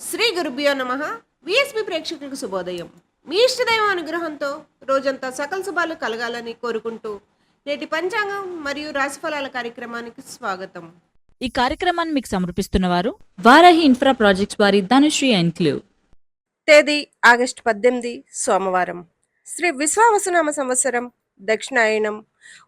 శ్రీ గురుభ్యో నమ. విఎస్పి ప్రేక్షకులకు శుభోదయం. మీ ఇష్టదైవం అనుగ్రహంతో రోజంతా సకల శుభాలు కలగాలని కోరుకుంటూ నేటి పంచాంగం మరియు రాశిఫలాల కార్యక్రమానికి స్వాగతం. ఈ కార్యక్రమాన్ని మీకు సమర్పిస్తున్నవారు వారాహి ఇన్ఫ్రా ప్రాజెక్ట్స్ వారి ధనుశ్రీ ఎన్క్లేవ్. తేదీ ఆగస్టు 18 సోమవారం. శ్రీ విశ్వావసునామ సంవత్సరం దక్షిణాయనం.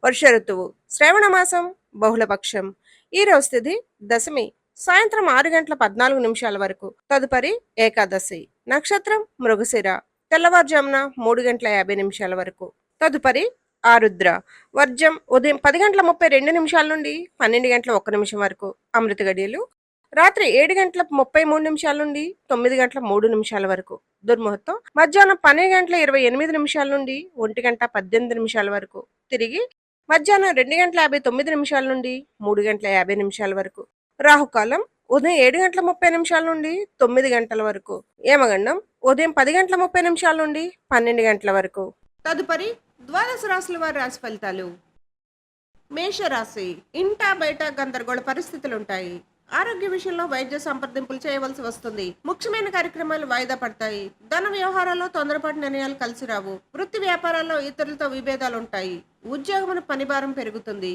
వర్ష ఋతువు శ్రావణ మాసం బహుళపక్షం. ఈ రోజు తిథి దశమి సాయంత్రం 6:14 వరకు. తదుపరి ఏకాదశి. నక్షత్రం మృగశిర. తెల్లవారుజామున 3:50 వరకు. తదుపరి ఆరుద్ర. వర్జం ఉదయం 10:32 నుండి 12:01 వరకు. అమృత గడియలు రాత్రి 7:33 నుండి 9:03 వరకు. దుర్ముహూర్తం మధ్యాహ్నం 12:28 నుండి 1:18 వరకు. తిరిగి మధ్యాహ్నం 2:59 నుండి 3:50 వరకు. రాహుకాలం ఉదయం 7:30 నుండి 9 గంటల వరకు. యమగండం ఉదయం 10:30 నుండి 12 గంటల వరకు. తదుపరి ద్వాదశ రాశుల వారి రాశి ఫలితాలు. మేషరాశి. ఇంటా బయట గందరగోళ పరిస్థితులుంటాయి. ఆరోగ్య విషయంలో వైద్య సంప్రదింపులు చేయవలసి వస్తుంది. ముఖ్యమైన కార్యక్రమాలు వాయిదా పడతాయి. ధన వ్యవహారాల్లో తొందరపాటు నిర్ణయాలు కలిసి రావు. వృత్తి వ్యాపారాల్లో ఇతరులతో విభేదాలు ఉంటాయి. ఉద్యోగమున పనిభారం పెరుగుతుంది.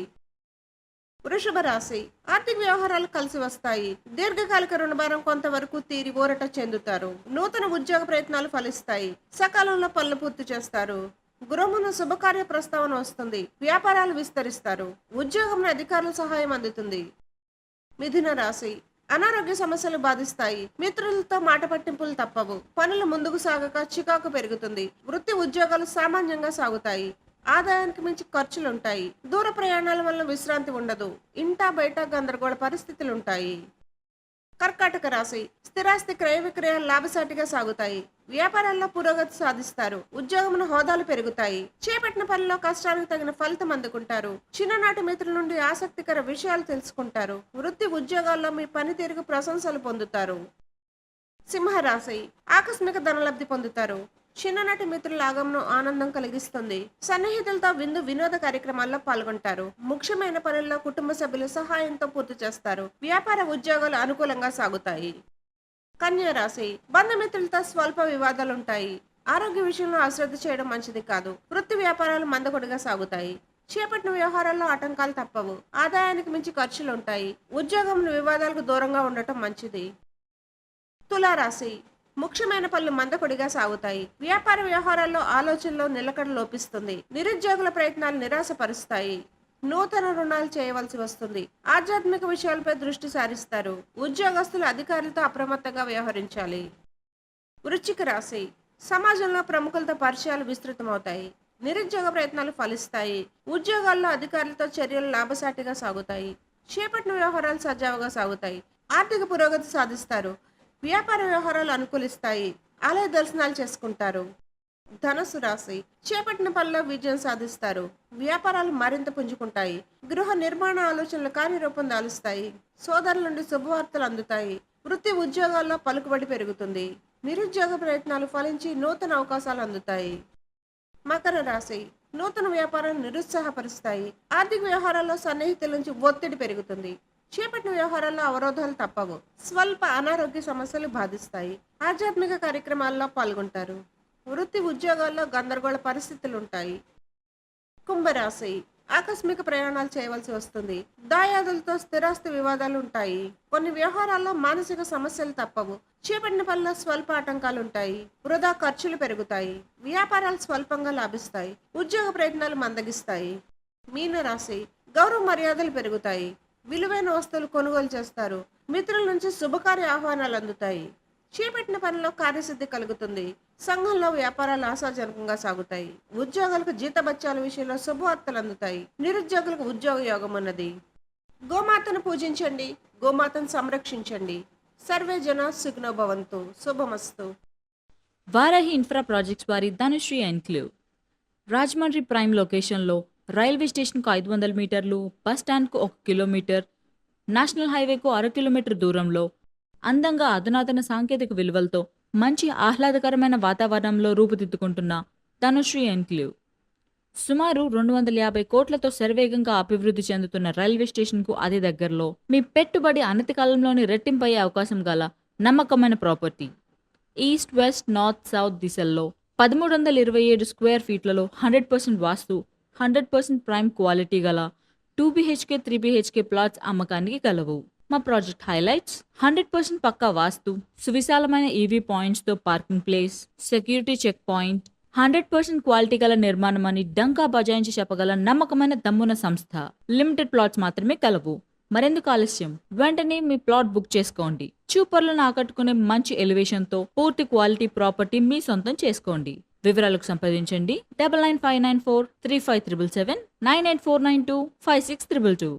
వృషభ రాశి. ఆర్థిక వ్యవహారాలు కలిసి వస్తాయి. దీర్ఘకాలిక రుణభారం కొంతవరకు తీరి ఊరట చెందుతారు. నూతన ఉద్యోగ ప్రయత్నాలు ఫలిస్తాయి. సకాలంలో పనులు పూర్తి చేస్తారు. గృహమున శుభకార్య ప్రస్తావన వస్తుంది. వ్యాపారాలు విస్తరిస్తారు. ఉద్యోగం అధికారుల సహాయం అందుతుంది. మిథున రాశి. అనారోగ్య సమస్యలు బాధిస్తాయి. మిత్రులతో మాట పట్టింపులు తప్పవు. పనులు ముందుకు సాగక చికాకు పెరుగుతుంది. వృత్తి ఉద్యోగాలు సామాన్యంగా సాగుతాయి. ఆదాయానికి మించి ఖర్చులుంటాయి. దూర ప్రయాణాల వల్ల విశ్రాంతి ఉండదు. ఇంటా బయట గందరగోళ పరిస్థితులుంటాయి. కర్కాటక రాశి. స్థిరాస్తి క్రయ విక్రయాలు లాభసాటిగా సాగుతాయి. వ్యాపారాల్లో పురోగతి సాధిస్తారు. ఉద్యోగమున హోదాలు పెరుగుతాయి. చేపట్టిన పనిలో కష్టానికి తగిన ఫలితం అందుకుంటారు. చిన్ననాటి మిత్రుల నుండి ఆసక్తికర విషయాలు తెలుసుకుంటారు. వృత్తి ఉద్యోగాల్లో మీ పనితీరుకు ప్రశంసలు పొందుతారు. సింహరాశి. ఆకస్మిక ధనలబ్ధి పొందుతారు. చిన్ననాటి మిత్రుల ఆగమనం ఆనందం కలిగిస్తుంది. సన్నిహితులతో వినోద కార్యక్రమాల్లో పాల్గొంటారు. ముఖ్యమైన పనుల్లో కుటుంబ సభ్యుల సహాయంతో పూర్తి చేస్తారు. వ్యాపార ఉద్యోగాలు అనుకూలంగా సాగుతాయి. కన్యా రాశి. బంధుమిత్రులతో స్వల్ప వివాదాలుంటాయి. ఆరోగ్య విషయంలో అశ్రద్ధ చేయడం మంచిది కాదు. వృత్తి వ్యాపారాలు మందకొడిగా సాగుతాయి. చేపట్టిన వ్యవహారాల్లో ఆటంకాలు తప్పవు. ఆదాయానికి మించి ఖర్చులుంటాయి. ఉద్యోగం వివాదాలకు దూరంగా ఉండటం మంచిది. తులారాశి. ముఖ్యమైన పనులు మందకొడిగా సాగుతాయి. వ్యాపార వ్యవహారాల్లో ఆలోచనలో నిలకడ లోపిస్తుంది. నిరుద్యోగుల ప్రయత్నాలు నిరాశపరుస్తాయి. నూతన రుణాలు చేయవలసి వస్తుంది. ఆధ్యాత్మిక విషయాలపై దృష్టి సారిస్తారు. ఉద్యోగస్తులు అధికారులతో అప్రమత్తంగా వ్యవహరించాలి. వృశ్చిక రాశి. సమాజంలో ప్రముఖులతో పరిచయాలు విస్తృతమవుతాయి. నిరుద్యోగ ప్రయత్నాలు ఫలిస్తాయి. ఉద్యోగాల్లో అధికారులతో చర్యలు లాభసాటిగా సాగుతాయి. చేపట్టిన వ్యవహారాలు సజావుగా సాగుతాయి. ఆర్థిక పురోగతి సాధిస్తారు. వ్యాపార వ్యవహారాలు అనుకూలిస్తాయి. ఆలయ దర్శనాలు చేసుకుంటారు. ధనుసు రాశి. చేపట్టిన పనిలో విజయం సాధిస్తారు. వ్యాపారాలు మరింత పుంజుకుంటాయి. గృహ నిర్మాణ ఆలోచనలు కార్యరూపం దాలుస్తాయి. సోదరుల నుండి శుభవార్తలు అందుతాయి. వృత్తి ఉద్యోగాల్లో పలుకుబడి పెరుగుతుంది. నిరుద్యోగ ప్రయత్నాలు ఫలించి నూతన అవకాశాలు అందుతాయి. మకర రాశి. నూతన వ్యాపారాలు నిరుత్సాహపరుస్తాయి. ఆర్థిక వ్యవహారాల్లో సన్నిహితుల నుంచి ఒత్తిడి పెరుగుతుంది. చేపట్టిన వ్యవహారాల్లో అవరోధాలు తప్పవు. స్వల్ప అనారోగ్య సమస్యలు బాధిస్తాయి. ఆధ్యాత్మిక కార్యక్రమాల్లో పాల్గొంటారు. వృత్తి ఉద్యోగాల్లో గందరగోళ పరిస్థితులుంటాయి. కుంభరాశి. ఆకస్మిక ప్రయాణాలు చేయవలసి వస్తుంది. దాయాదులతో స్థిరాస్తి వివాదాలు ఉంటాయి. కొన్ని వ్యవహారాల్లో మానసిక సమస్యలు తప్పవు. చేపట్టిన పనిలో స్వల్ప ఆటంకాలుంటాయి. వృధా ఖర్చులు పెరుగుతాయి. వ్యాపారాలు స్వల్పంగా లాభిస్తాయి. ఉద్యోగ ప్రయత్నాలు మందగిస్తాయి. మీనరాశి. గౌరవ మర్యాదలు పెరుగుతాయి. విలువైన వస్తువులు కొనుగోలు చేస్తారు. మిత్రుల నుంచి శుభకార్య ఆహ్వానాలు అందుతాయి. చేపట్టిన పనిలో కార్యసిద్ధి కలుగుతుంది. సంఘంలో వ్యాపారాలు ఆశాజనకంగా సాగుతాయి. ఉద్యోగులకు జీతభత్యాల విషయంలో శుభవార్తలు అందుతాయి. నిరుద్యోగులకు ఉద్యోగ యోగం ఉన్నది. గోమాతను పూజించండి. గోమాతను సంరక్షించండి. సర్వే జన సుఖినో భవంతు. శుభమస్తు. వారాహి ఇన్ఫ్రా ప్రాజెక్ట్స్ వారి ధనుశ్రీ ఎన్క్లేవ్. రాజమండ్రి ప్రైమ్ లొకేషన్లో రైల్వే స్టేషన్కు 500 మీటర్లు, బస్ స్టాండ్కు 1 కిలోమీటర్, నేషనల్ హైవేకు 1/2 కిలోమీటర్ దూరంలో అందంగా అధునాతన సాంకేతిక విలువలతో మంచి ఆహ్లాదకరమైన వాతావరణంలో రూపుదిద్దుకుంటున్న ధనుశ్రీ ఎన్క్లేవ్. సుమారు 250 కోట్లతో శరవేగంగా అభివృద్ధి చెందుతున్న రైల్వే స్టేషన్కు అతి దగ్గరలో మీ పెట్టుబడి అనతి కాలంలోని రెట్టింపయ్యే అవకాశం గల నమ్మకమైన property. East, west, north, south దిశల్లో 1327 స్క్వేర్ ఫీట్లలో 100% వాస్తు, 100% ప్రైమ్ క్వాలిటీ గల 2 BHK, 3 BHK ప్లాట్స్ అమ్మకానికి కలవు. మా ప్రాజెక్ట్ హైలైట్స్: 100% పక్కా వాస్తు, సువిశాలమైన ఈవీ పాయింట్స్తో parking place, security check point, 100% quality గల నిర్మాణం అని డంకా బజాయించి చెప్పగల నమ్మకమైన దమ్మున సంస్థ. లిమిటెడ్ ప్లాట్స్ మాత్రమే కలవు. మరెందుకు ఆలస్యం? వెంటనే మీ ప్లాట్ బుక్ చేసుకోండి. చూపర్లను ఆకట్టుకునే మంచి ఎలివేషన్తో పూర్తి క్వాలిటీ ప్రాపర్టీ మీ సొంతం చేసుకోండి. వివరాలకు సంప్రదించండి 9959435377 984925622.